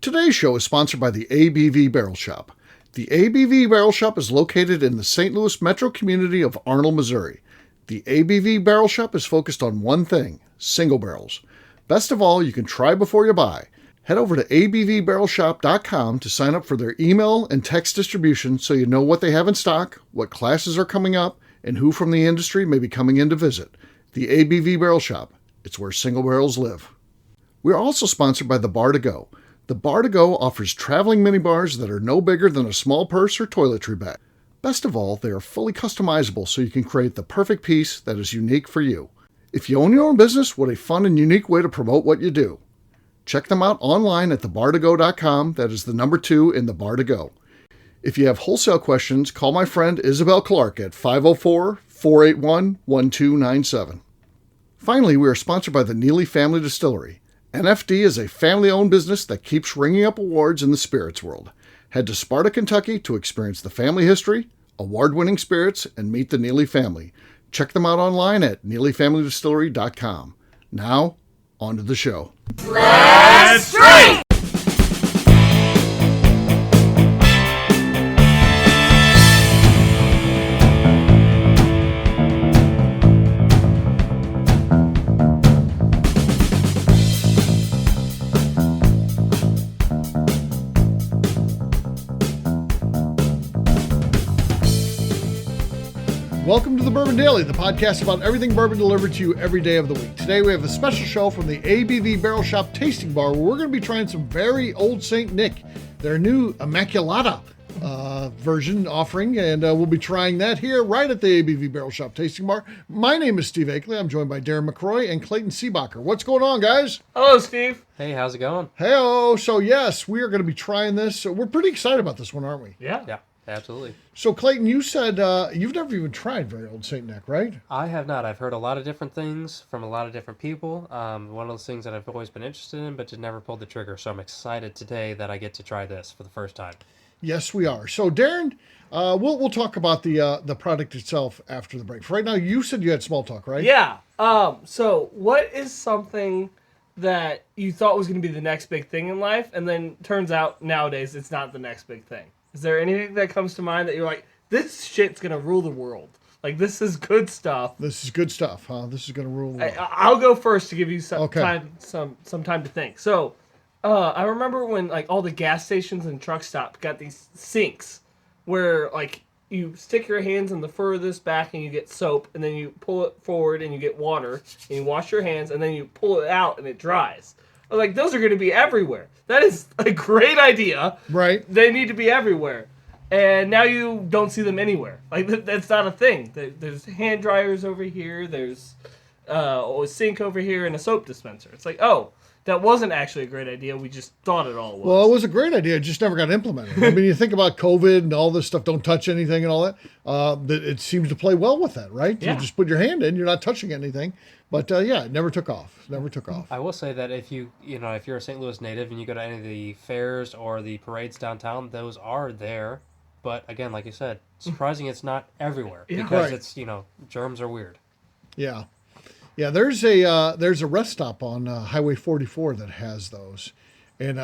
Today's show is sponsored by the ABV Barrel Shop. The ABV Barrel Shop is located in the St. Louis metro community of Arnold, Missouri. The ABV Barrel Shop is focused on one thing, single barrels. Best of all, you can try before you buy. Head over to abvbarrelshop.com to sign up for their email and text distribution so you know what they have in stock, what classes are coming up, and who from the industry may be coming in to visit. The ABV Barrel Shop. It's where single barrels live. We are also sponsored by the Bar to Go. The Bar to Go offers traveling minibars that are no bigger than a small purse or toiletry bag. Best of all, they are fully customizable so you can create the perfect piece that is unique for you. If you own your own business, what a fun and unique way to promote what you do. Check them out online at thebar2go.com. That is the number 2 in the Bar to Go. If you have wholesale questions, call my friend Isabel Clark at 504-481-1297. Finally, we are sponsored by the Neely Family Distillery. NFD is a family-owned business that keeps ringing up awards in the spirits world. Head to Sparta, Kentucky to experience the family history, award-winning spirits, and meet the Neely family. Check them out online at neelyfamilydistillery.com. Now, on to the show. Let's drink! Welcome to the Bourbon Daily, the podcast about everything bourbon delivered to you every day of the week. Today we have a special show from the ABV Barrel Shop Tasting Bar where we're going to be trying some very Old St. Nick, their new Immaculata version offering, and we'll be trying that here right at the ABV Barrel Shop Tasting Bar. My name is Steve Akeley. I'm joined by Darren McCroy and Clayton Seebacher. What's going on, guys? Hello, Steve. Hey, how's it going? Hey-o. So yes, we are going to be trying this. We're pretty excited about this one, aren't we? Yeah, absolutely. So Clayton, you said you've never even tried very Old St. Nick, right? I have not. I've heard a lot of different things from a lot of different people. One of those things that I've always been interested in, but just never pulled the trigger. So I'm excited today that I get to try this for the first time. Yes, we are. So Darren, we'll talk about the product itself after the break. For right now, you said you had small talk, right? Yeah. So what is something that you thought was going to be the next big thing in life, and then turns out nowadays it's not the next big thing? Is there anything that comes to mind that you're like, this shit's going to rule the world? Like, this is good stuff. This is good stuff, huh? This is going to rule the world. I'll go first to give you some Okay. time to think. So, I remember when like all the gas stations and truck stops got these sinks where like you stick your hands in the furthest back and you get soap, and then you pull it forward and you get water, and you wash your hands, and then you pull it out and it dries. I was like, those are going to be everywhere. That is a great idea. Right. They need to be everywhere. And now you don't see them anywhere. Like, that's not a thing. There's hand dryers over here. There's a sink over here and a soap dispenser. It's like, oh, that wasn't actually a great idea. We just thought it all was. Well, it was a great idea. It just never got implemented. I mean, you think about COVID and all this stuff, don't touch anything and all that. It seems to play well with that, right? Yeah. You just put your hand in, you're not touching anything. But yeah, it never took off. Never took off. I will say that if you're a St. Louis native and you go to any of the fairs or the parades downtown, those are there. But again, like you said, surprising it's not everywhere because Right. it's, germs are weird. Yeah. Yeah, there's a rest stop on Highway 44 that has those. And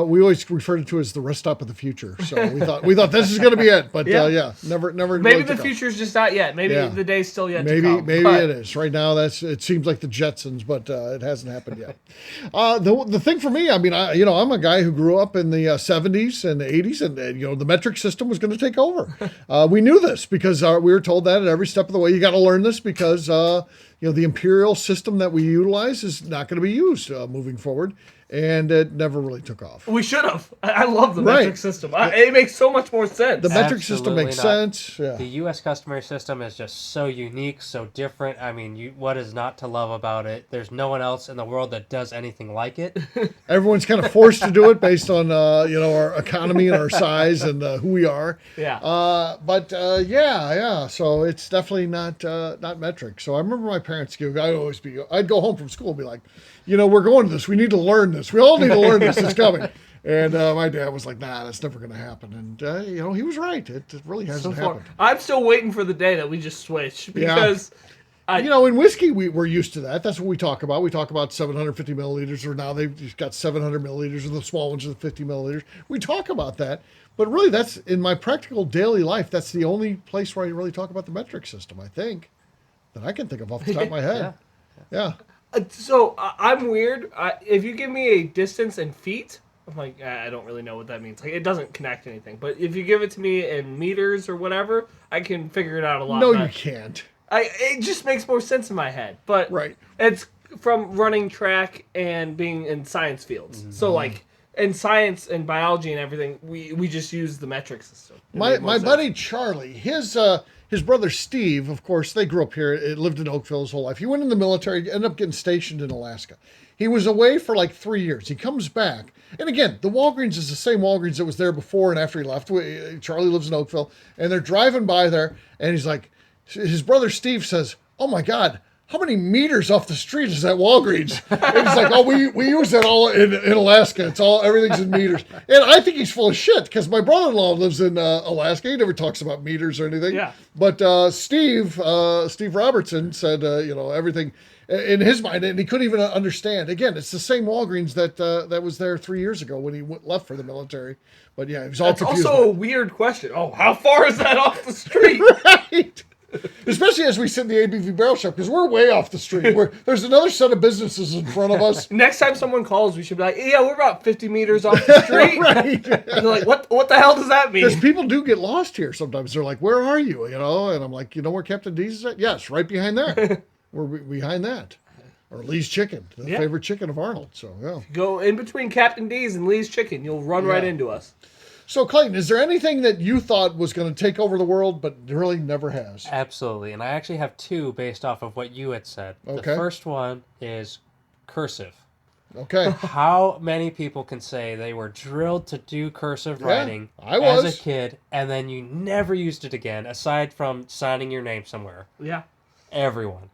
we always referred to it as the rest stop of the future. So we thought this is going to be it, but Yeah. never. Maybe really the took off. future's just not yet. Maybe Yeah. the day's still yet Maybe to come. it is. Right now, it seems like the Jetsons, but it hasn't happened yet. The thing for me, I mean, I'm a guy who grew up in the 70s and the 80s, and the metric system was going to take over. We knew this because we were told that at every step of the way. You got to learn this because the imperial system that we utilize is not going to be used moving forward. And it never really took off. We should have. I love the Right. metric system. It makes so much more sense. The metric system Absolutely makes not. sense. Yeah. The U.S. customary system is just so unique, so different. I mean, what is not to love about it? There's no one else in the world that does anything like it. Everyone's kind of forced to do it based on our economy and our size and who we are. Yeah. Yeah. So it's definitely not metric. So I remember my parents I'd go home from school and be like, we're going to this. We need to learn this. We all need to learn this. It's coming. And my dad was like, nah, that's never going to happen. And, he was right. It really hasn't happened. I'm still waiting for the day that we just switch because In whiskey, we're used to that. That's what we talk about. We talk about 750 milliliters, or now they've just got 700 milliliters, and the small ones are the 50 milliliters. We talk about that. But really, that's in my practical daily life, that's the only place where I really talk about the metric system, I think, that I can think of off the top of my head. Yeah. So I'm weird. If you give me a distance in feet, I'm like, I don't really know what that means. Like, it doesn't connect anything. But if you give it to me in meters or whatever, I can figure it out a lot No, better. you can't. It just makes more sense in my head. But Right. It's from running track and being in science fields. Mm-hmm. So, like, in science and biology and everything, we just use the metric system. My buddy Charlie, his brother Steve, of course, they grew up here, lived in Oakville his whole life. He went in the military, ended up getting stationed in Alaska. He was away for like 3 years. He comes back. And again, the Walgreens is the same Walgreens that was there before and after he left. Charlie lives in Oakville. And they're driving by there. And he's like, his brother Steve says, "Oh my God, how many meters off the street is that Walgreens?" And he's like, "Oh, we use that all in Alaska. Everything's in meters." And I think he's full of shit because my brother-in-law lives in Alaska. He never talks about meters or anything. Yeah. But Steve Robertson said, everything in his mind, and he couldn't even understand. Again, it's the same Walgreens that was there 3 years ago when he left for the military. But yeah, he was all confused. That's also a weird question. Oh, how far is that off the street? Right. Especially as we sit in the ABV barrel shop, because we're way off the street. There's another set of businesses in front of us. Next time someone calls, we should be like, "Yeah, we're about 50 meters off the street." Right. And they're like, "What the hell does that mean?" Because people do get lost here sometimes. They're like, "Where are you?" And I'm like, "You know where Captain D's is at?" "Yes, right behind there." We're behind that. Or Lee's Chicken, the favorite chicken of Arnold. So, yeah. Go in between Captain D's and Lee's Chicken. You'll run right into us. So, Clayton, is there anything that you thought was going to take over the world, but really never has? Absolutely. And I actually have two based off of what you had said. Okay. The first one is cursive. Okay. How many people can say they were drilled to do cursive writing as a kid, and then you never used it again, aside from signing your name somewhere? Yeah. Everyone.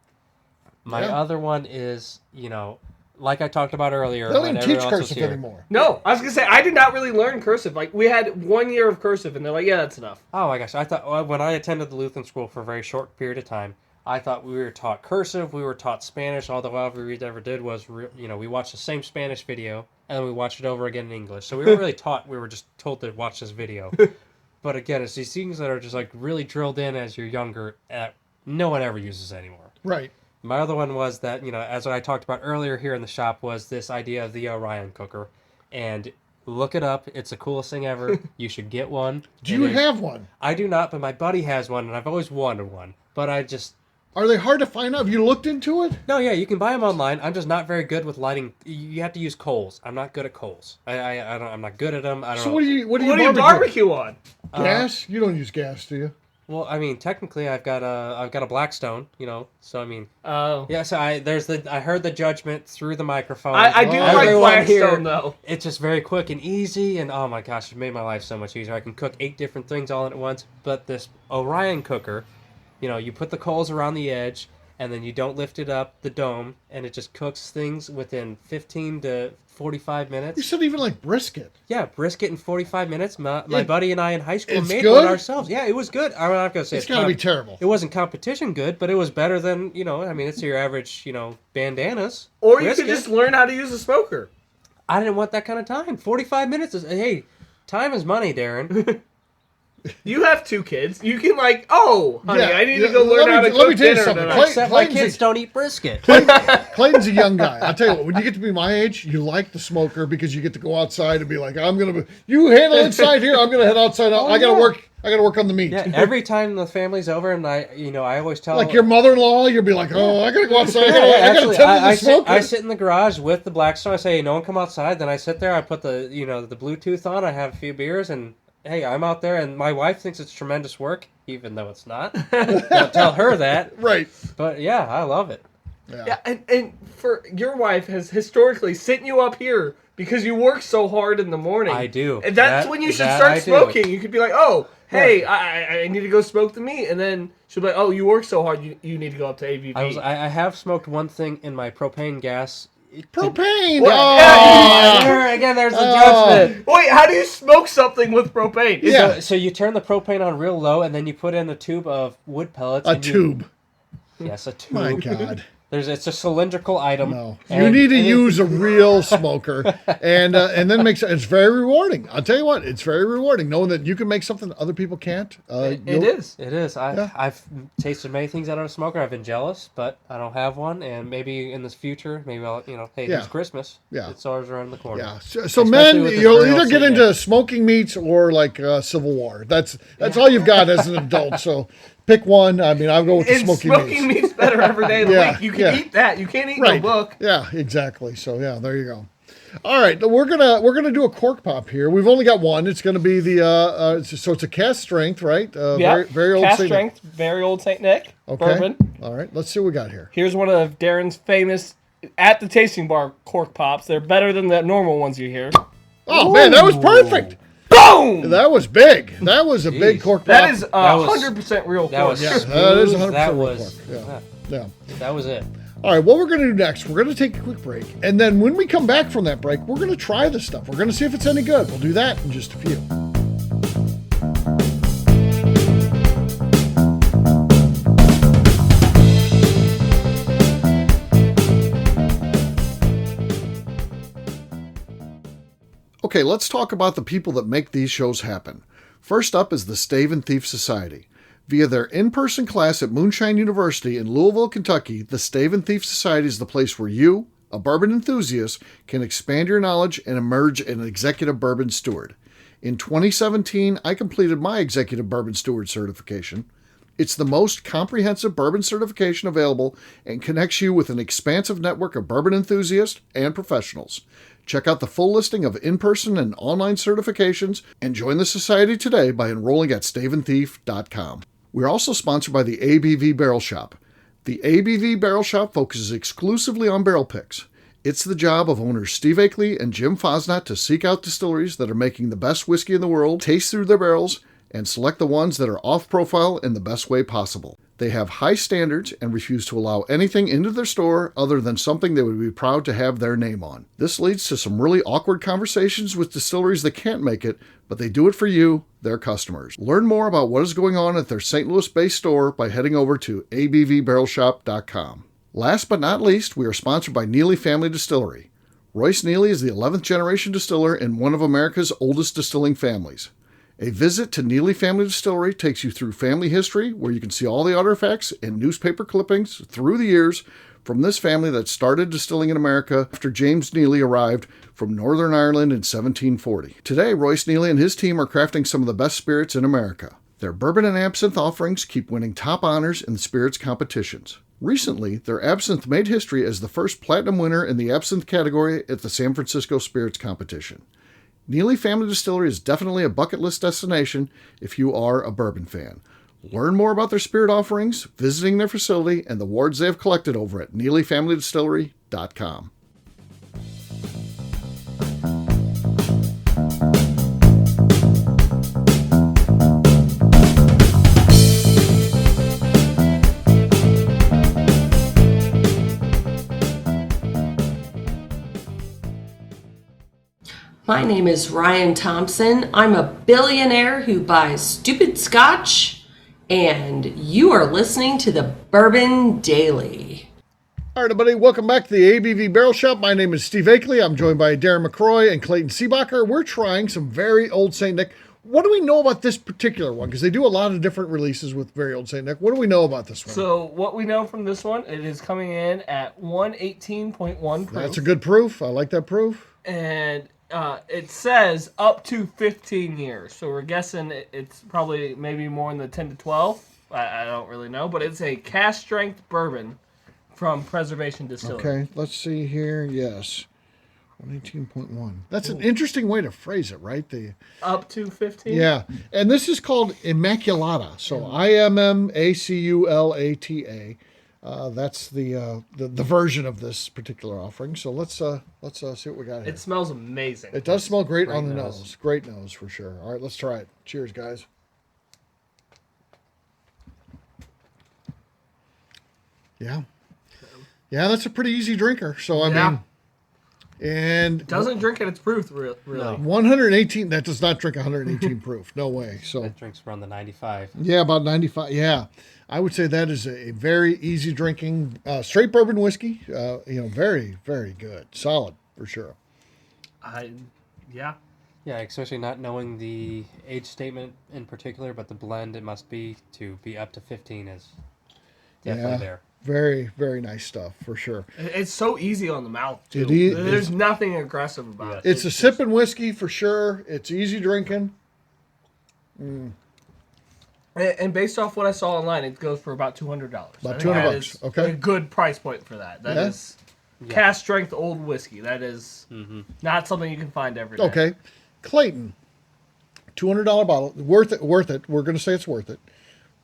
My other one is, like I talked about earlier. They don't even teach cursive anymore. No, I was going to say, I did not really learn cursive. Like, we had 1 year of cursive, and they're like, "Yeah, that's enough." Oh my gosh. I thought, when I attended the Lutheran school for a very short period of time, I thought we were taught cursive, we were taught Spanish, although all we ever did was, we watched the same Spanish video, and then we watched it over again in English. So we weren't really taught, we were just told to watch this video. But again, it's these things that are just like really drilled in as you're younger, no one ever uses anymore. Right. My other one was that, as I talked about earlier here in the shop, was this idea of the Orion cooker. And look it up. It's the coolest thing ever. You should get one. Do you have one? I do not, but my buddy has one, and I've always wanted one. But I just... Are they hard to find out? Have you looked into it? No, yeah, you can buy them online. I'm just not very good with lighting. You have to use coals. I'm not good at coals. I'm not good at them. I don't know. So what do you barbecue on? Gas? You don't use gas, do you? Well, I mean, technically, I've got a Blackstone, so I mean, oh yeah. So I heard the judgment through the microphone. I do like Blackstone though. It's just very quick and easy, and oh my gosh, it made my life so much easier. I can cook 8 different things all at once. But this Orion cooker, you put the coals around the edge, and then you don't lift it up the dome, and it just cooks things within 15 to 45 minutes. You said even like brisket. Yeah, brisket in 45 minutes. My buddy and I in high school made good? one ourselves. Yeah, it was good. I'm not going to say it's got to be terrible. It wasn't competition good, but it was better than, it's your average, bandanas. Or you could just learn how to use a smoker. I didn't want that kind of time. 45 minutes is, hey, time is money, Darren. You have 2 kids. You can honey, I need to go learn how to cook let me tell you dinner something. tonight. Except my kids don't eat brisket. Clayton's a young guy. I'll tell you what, when you get to be my age, you like the smoker because you get to go outside and be like, you handle inside here, I'm going to head outside. I got to work on the meat. Yeah, every time the family's over and I always tell like your mother-in-law, you'll be like, I got to go outside. I got to tend to the smoker. I sit in the garage with the Blackstone. I say, hey, no one come outside. Then I sit there. I put the Bluetooth on. I have a few beers and hey, I'm out there, and my wife thinks it's tremendous work, even though it's not. Don't tell her that. Right. But yeah, I love it. Yeah, and for your wife has historically sent you up here because you work so hard in the morning. I do. And that's when you should start smoking. You could be like, oh, hey, I need to go smoke the meat. And then she'll be like, oh, you work so hard, you need to go up to ABV. I have smoked one thing in my propane gas. Propane! Again, there's the judgment. Wait, how do you smoke something with propane? So you turn the propane on real low, and then you put in a tube of wood pellets. A tube. Yes, a tube. My God. It's a cylindrical item. No, you need to use a real smoker, and then it's very rewarding. I'll tell you what, it's very rewarding knowing that you can make something other people can't. It is. It is. I've tasted many things out of a smoker. I've been jealous, but I don't have one. And maybe in the future, maybe I'll, hey, it's Christmas. Yeah. It's always around the corner. Yeah. So men, you'll either get into smoking meats or like Civil War. That's all you've got as an adult. So pick one. I mean, I'll go with the smoking meat's better every day of the week. You can eat that. You can't eat no book. Yeah, exactly. So there you go. All right, we're gonna do a cork pop here. We've only got one. It's gonna be the so it's a cast strength, right? Very old cast strength, very old Saint Nick bourbon. All right, let's see what we got here. Here's one of Darren's famous at the tasting bar cork pops. They're better than the normal ones you hear. Oh man, that was perfect. Boom! That was big. That was a big cork pop. That is 100% real cork. That is 100% real cork. Yeah. That was it. All right, what we're going to do next, we're going to take a quick break. And then when we come back from that break, we're going to try this stuff. We're going to see if it's any good. We'll do that in just a few. Okay, let's talk about the people that make these shows happen. First up is the Stave and Thief Society. Via their in-person class at Moonshine University in Louisville, Kentucky, the Stave and Thief Society is the place where you, a bourbon enthusiast, can expand your knowledge and emerge an executive bourbon steward. In 2017, I completed my executive bourbon steward certification. It's the most comprehensive bourbon certification available and connects you with an expansive network of bourbon enthusiasts and professionals. Check out the full listing of in-person and online certifications and join the society today by enrolling at staveandthief.com. We're also sponsored by the ABV Barrel Shop. The ABV Barrel Shop focuses exclusively on barrel picks. It's the job of owners Steve Akeley and Jim Fosnot to seek out distilleries that are making the best whiskey in the world, taste through their barrels, and select the ones that are off-profile in the best way possible. They have high standards and refuse to allow anything into their store other than something they would be proud to have their name on. This leads to some really awkward conversations with distilleries that can't make it, but they do it for you, their customers. Learn more about what is going on at their St. Louis-based store by heading over to abvbarrelshop.com. Last but not least, we are sponsored by Neely Family Distillery. Royce Neely is the 11th generation distiller in one of America's oldest distilling families. A visit to Neely Family Distillery takes you through family history, where you can see all the artifacts and newspaper clippings through the years from this family that started distilling in America after James Neely arrived from Northern Ireland in 1740. Today, Royce Neely and his team are crafting some of the best spirits in America. Their bourbon and absinthe offerings keep winning top honors in spirits competitions. Recently, their absinthe made history as the first platinum winner in the absinthe category at the San Francisco Spirits Competition. Neely Family Distillery is definitely a bucket list destination if you are a bourbon fan. Learn more about their spirit offerings, visiting their facility, and the awards they have collected over at NeelyFamilyDistillery.com. My name is Ryan Thompson. I'm a billionaire who buys stupid scotch, and you are listening to the Bourbon Daily. All right, everybody, welcome back to the ABV Barrel Shop. My name is Steve Akeley. I'm joined by Darren McCroy and Clayton Seebacher. We're trying some very old St. Nick. What do we know about this particular one? Because they do a lot of different releases with very old St. Nick. What do we know about this one? So what we know from this one, it is coming in at 118.1 proof. That's a good proof. I like that proof. And it says up to 15 years. So we're guessing it's probably maybe more in the 10 to 12. I don't really know. But it's a cast strength bourbon from Preservation Distillery. Okay, let's see here. Yes. 118.1. That's an interesting way to phrase it, right? The up to 15? Yeah. And this is called Immaculata. So Immaculata. That's the version of this particular offering. So let's see what we got here. It smells amazing. It does smell great on the nose. Great nose for sure. All right, let's try it. Cheers, guys. Yeah. Yeah, that's a pretty easy drinker. So I mean, And Doesn't drink at its proof, really. No. 118, that does not drink 118 proof. No way. So It drinks around the 95. yeah, about 95. Yeah. I would say that is a very easy drinking, straight bourbon whiskey. Very, very good. Solid for sure. Yeah. Yeah, especially not knowing the age statement in particular, but the blend it must be to be up to 15 is definitely there. Very, very nice stuff for sure. It's so easy on the mouth, too. It is. There's nothing aggressive about it. It's a sipping whiskey for sure. It's easy drinking. And based off what I saw online, it goes for about $200. About I think $200, that is okay. a good price point for that. That is cast strength old whiskey. That is not something you can find every day. Okay. Clayton, $200 bottle. Worth it. We're going to say it's worth it.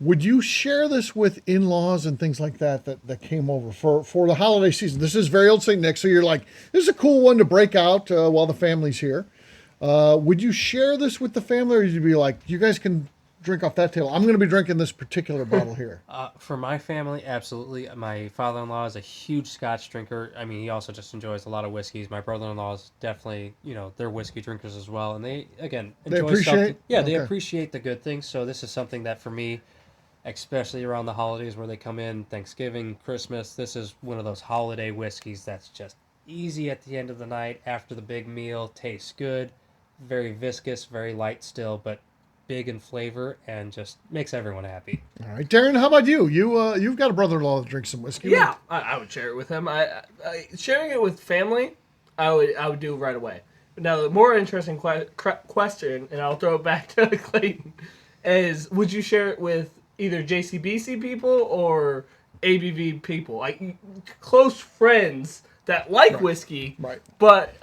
Would you share this with in-laws and things like that came over for the holiday season? This is very Old St. Nick, so you're like, this is a cool one to break out while the family's here. Would you share this with the family, or would you be like, you guys can drink off that table? I'm going to be drinking this particular bottle here. For my family, absolutely. My father-in-law is a huge Scotch drinker. I mean, he also just enjoys a lot of whiskeys. My brother-in-law is definitely, they're whiskey drinkers as well. And they, again, enjoy appreciate? something. Yeah, they Okay. appreciate the good things. So this is something that for me, especially around the holidays where they come in, Thanksgiving, Christmas, this is one of those holiday whiskeys that's just easy at the end of the night after the big meal, tastes good, very viscous, very light still, but big in flavor and just makes everyone happy. All right, Darren, how about you? You've got a brother-in-law that drinks some whiskey. Yeah, I would share it with him. Sharing it with family, I would do right away. Now, the more interesting question, and I'll throw it back to Clayton, is would you share it with either JCBC people or ABV people, like close friends that like whiskey, Right. But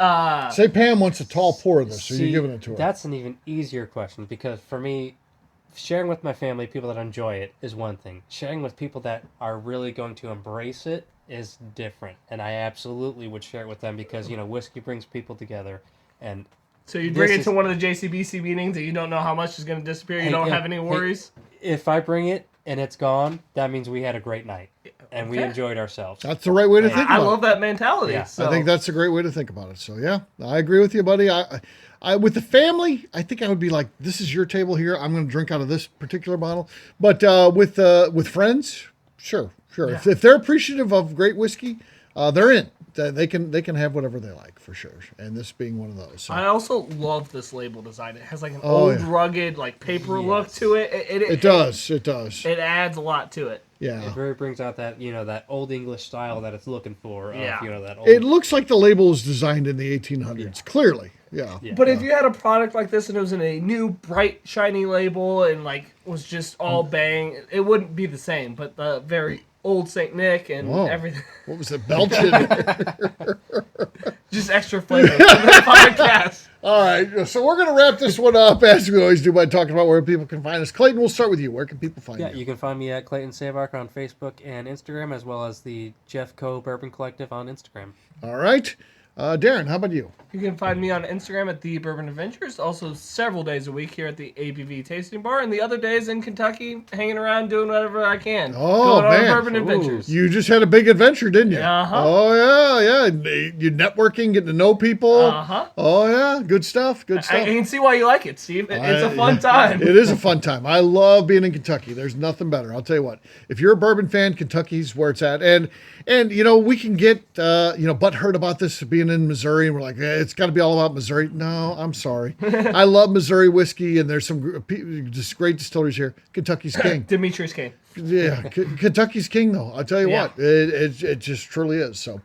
Say Pam wants a tall pour of this, so you're giving it to her. That's an even easier question because for me, sharing with my family, people that enjoy it, is one thing. Sharing with people that are really going to embrace it is different. And I absolutely would share it with them because, whiskey brings people together. And so you bring it to one of the JCBC meetings and you don't know how much is going to disappear. You don't have any worries. If I bring it and it's gone, that means we had a great night and we enjoyed ourselves. That's the right way to think about it. I love that mentality. Yeah. So. I think that's a great way to think about it. So yeah, I agree with you, buddy. I with the family, I think I would be like, this is your table here. I'm going to drink out of this particular bottle. But with friends, sure. Yeah. If they're appreciative of great whiskey, they're in. They can have whatever they like for sure. And this being one of those. So. I also love this label design. It has like an old rugged paper look to it. It does. It adds a lot to it. Yeah. It really brings out that, that old English style that it's looking for. Yeah. That old... It looks like the label was designed in the 1800s. Yeah. Clearly. Yeah. But if you had a product like this and it was in a new bright shiny label and was just all bang, it wouldn't be the same. But the very old St. Nick and everything. What was it? Belgian. Just extra flavor for the podcast. All right, so we're going to wrap this one up as we always do by talking about where people can find us. Clayton, we'll start with you. Where can people find you? Yeah, you can find me at Clayton Sabach on Facebook and Instagram, as well as the Jeff Co. Bourbon Collective on Instagram. All right. Darren, how about you? You can find me on Instagram at The Bourbon Adventures. Also, several days a week here at the ABV Tasting Bar, and the other days in Kentucky, hanging around doing whatever I can. Oh, going man. on Bourbon Adventures. You just had a big adventure, didn't you? Uh-huh. Oh, yeah. You're networking, getting to know people. Uh-huh. Oh, yeah. Good stuff. Good stuff. I can see why you like it, Steve. It's a fun time. It is a fun time. I love being in Kentucky. There's nothing better. I'll tell you what. If you're a bourbon fan, Kentucky's where it's at. And we can get, butthurt about this being in Missouri, and we're like, it's got to be all about Missouri. No, I'm sorry. I love Missouri whiskey, and there's some just great distilleries here. Kentucky's king. Demetrius Kane. Yeah, Kentucky's king, though. I'll tell you what, it just truly is. So,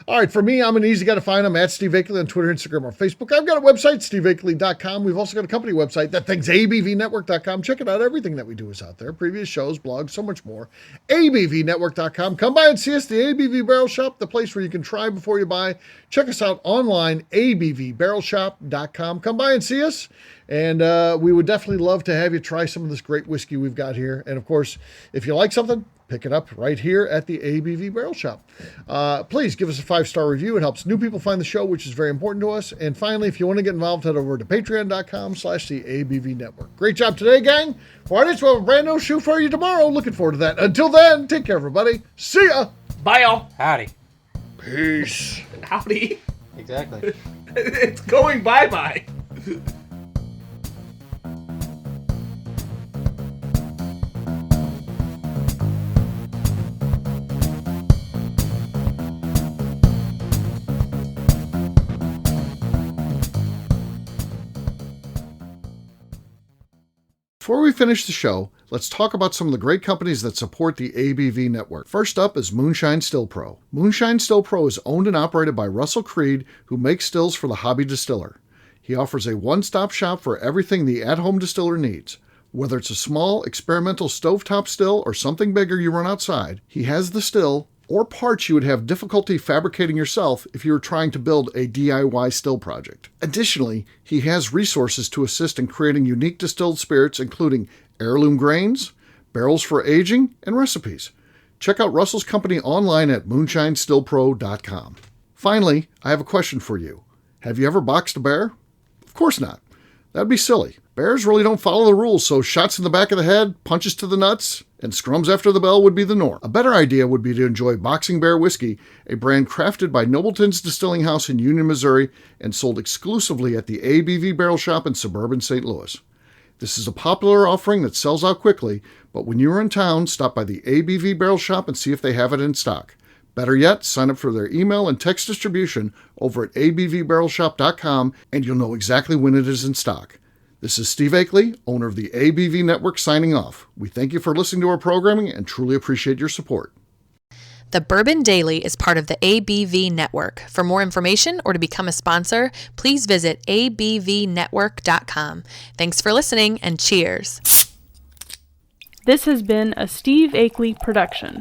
all right, for me, I'm an easy guy to find. I'm at Steve Akeley on Twitter, Instagram, or Facebook. I've got a website, steveakeley.com. We've also got a company website, that thing's abvnetwork.com. Check it out. Everything that we do is out there. Previous shows, blogs, so much more. abvnetwork.com. Come by and see us, the ABV Barrel Shop, the place where you can try before you buy. Check us out online, abvbarrelshop.com. Come by and see us. And we would definitely love to have you try some of this great whiskey we've got here. And, of course, if you like something, pick it up right here at the ABV Barrel Shop. Please give us a 5-star review. It helps new people find the show, which is very important to us. And finally, if you want to get involved, head over to patreon.com/the ABV Network. Great job today, gang. For artists, we'll have a brand new shoe for you tomorrow. Looking forward to that. Until then, take care, everybody. See ya. Bye, y'all. Howdy. Peace. Howdy. Exactly. It's going bye-bye. Before we finish the show, let's talk about some of the great companies that support the ABV network. First up is Moonshine Still Pro. Moonshine Still Pro is owned and operated by Russell Creed, who makes stills for the hobby distiller. He offers a one-stop shop for everything the at-home distiller needs. Whether it's a small, experimental stovetop still or something bigger you run outside, he has the still or parts you would have difficulty fabricating yourself if you were trying to build a DIY still project. Additionally, he has resources to assist in creating unique distilled spirits, including heirloom grains, barrels for aging, and recipes. Check out Russell's company online at moonshinestillpro.com. Finally, I have a question for you. Have you ever boxed a bear? Of course not. That'd be silly. Bears really don't follow the rules, so shots in the back of the head, punches to the nuts, and scrums after the bell would be the norm. A better idea would be to enjoy Boxing Bear Whiskey, a brand crafted by Nobleton's Distilling House in Union, Missouri, and sold exclusively at the ABV Barrel Shop in suburban St. Louis. This is a popular offering that sells out quickly, but when you are in town, stop by the ABV Barrel Shop and see if they have it in stock. Better yet, sign up for their email and text distribution over at abvbarrelshop.com and you'll know exactly when it is in stock. This is Steve Akeley, owner of the ABV Network, signing off. We thank you for listening to our programming and truly appreciate your support. The Bourbon Daily is part of the ABV Network. For more information or to become a sponsor, please visit abvnetwork.com. Thanks for listening and cheers. This has been a Steve Akeley production.